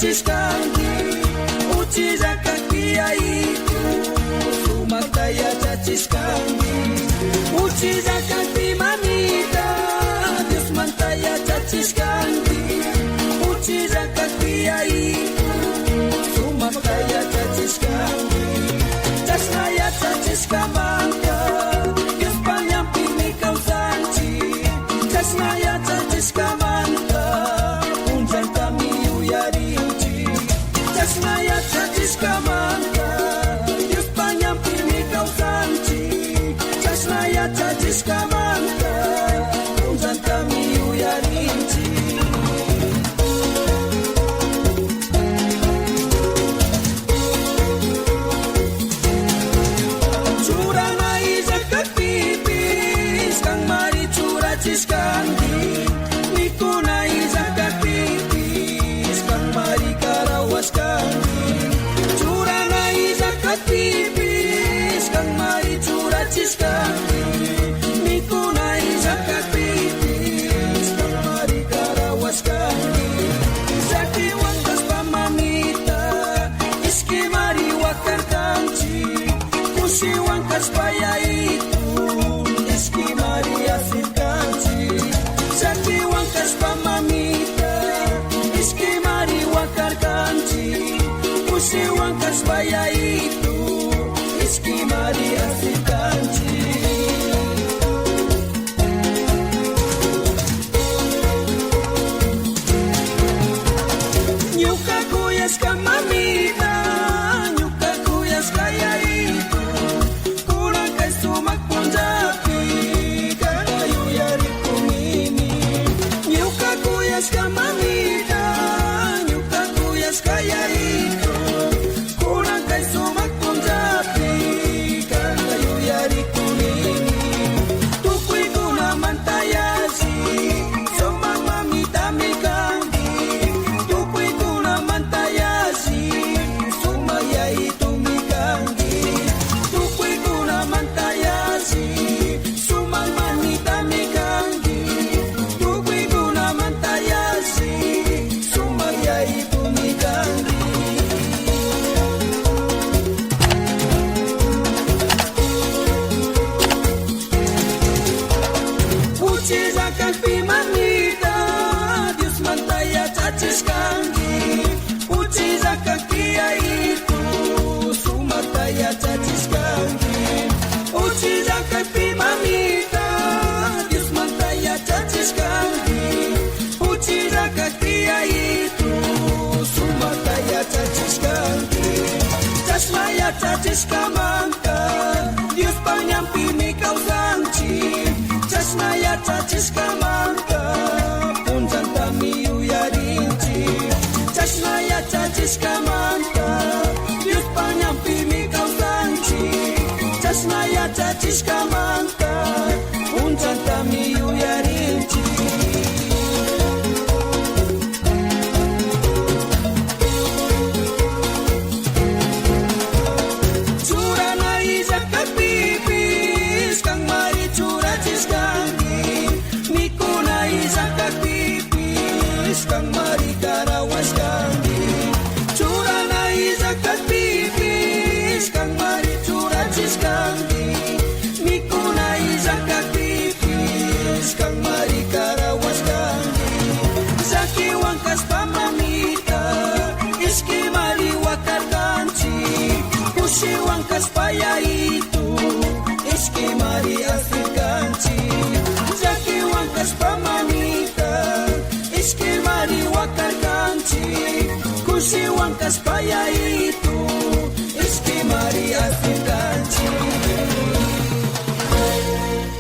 chachiskangi, uchiza kakia itu, sumataya chachiskangi, uchiza kapi mamita, Dios mantaya chachiskangi, uchiza kakia itu, sumataya chachiskangi, chasnaya chachiskamanga, Dios panyampini kausanchi, chasnaya chachiskamanga. Chasnaya chachiskamanga, Dios panyampini kausanchi. Chasnaya chachiskamanga, unzan kami uyarinchi. Chura na izak kakpipis, kang mari chura chiskangi. Niku na izak kakpipis, kang mari Chura na izak kakpipis, kang mari chura chiskangi. Niku na izak kakpipis, kang mari karawaskangi. Zaki wangkas pamamita, iski mari wakarkanchi. Kusi wangkas paya itu, iski mari asirkanchi. Zaki wangkas pamamita, iski mari wakarkanchi. Kusi wangkas paya itu, iski mari asirkanchi. Nyuka kuyas kamamita, nyuka kuyas kaya itu, kurang kay sumak punjabi, kayo yari kumini. Nyuka kuyas kamamita, nyuka kuyas kaya itu, kurang kay sumak punjabi, kayo yari kumini. Tukoy ko naman tayasi, sumang mamita may kangi. Tukoy ko naman tayasi, sumaya itumikangi. Tukoy ko naman tayasi, sumang mamita may kangi. Tukoy ko naman tayasi, sumaya itumikangi. Uchiza kakpi mamita, Dios mantaya chachiskangi. Uchiza kakia itu, sumataya chachiskangi. Uchiza kakpi mamita, Dios mantaya chachiskangi. Uchiza kakia itu, sumataya chachiskangi. Chasnaya chachiskamanga, Dios panyampini kausanchi. Chasnaya chachiskamanga, unzan kami uyarinchi. Chasnaya chachiskamanga, Dios panyampini kausanchi. Chasnaya chachiskamanga, unzan kami uyarinchi. Chura na izak kakpipis, kang mari chura chiskangi. Niku na izak kakpipis, kang mari karawaskangi. Chura na izak kakpipis, kang mari chura chiskangi. Niku na izak kakpipis, kang mari karawaskangi. Zaki wangkas pamamita, iski mari wakarkanchi. Kusi wangkas paya itu, iski mari asirkanchi. Zaki wangkas pamamita, iski mari wakarkanchi. Kusi wangkas paya itu,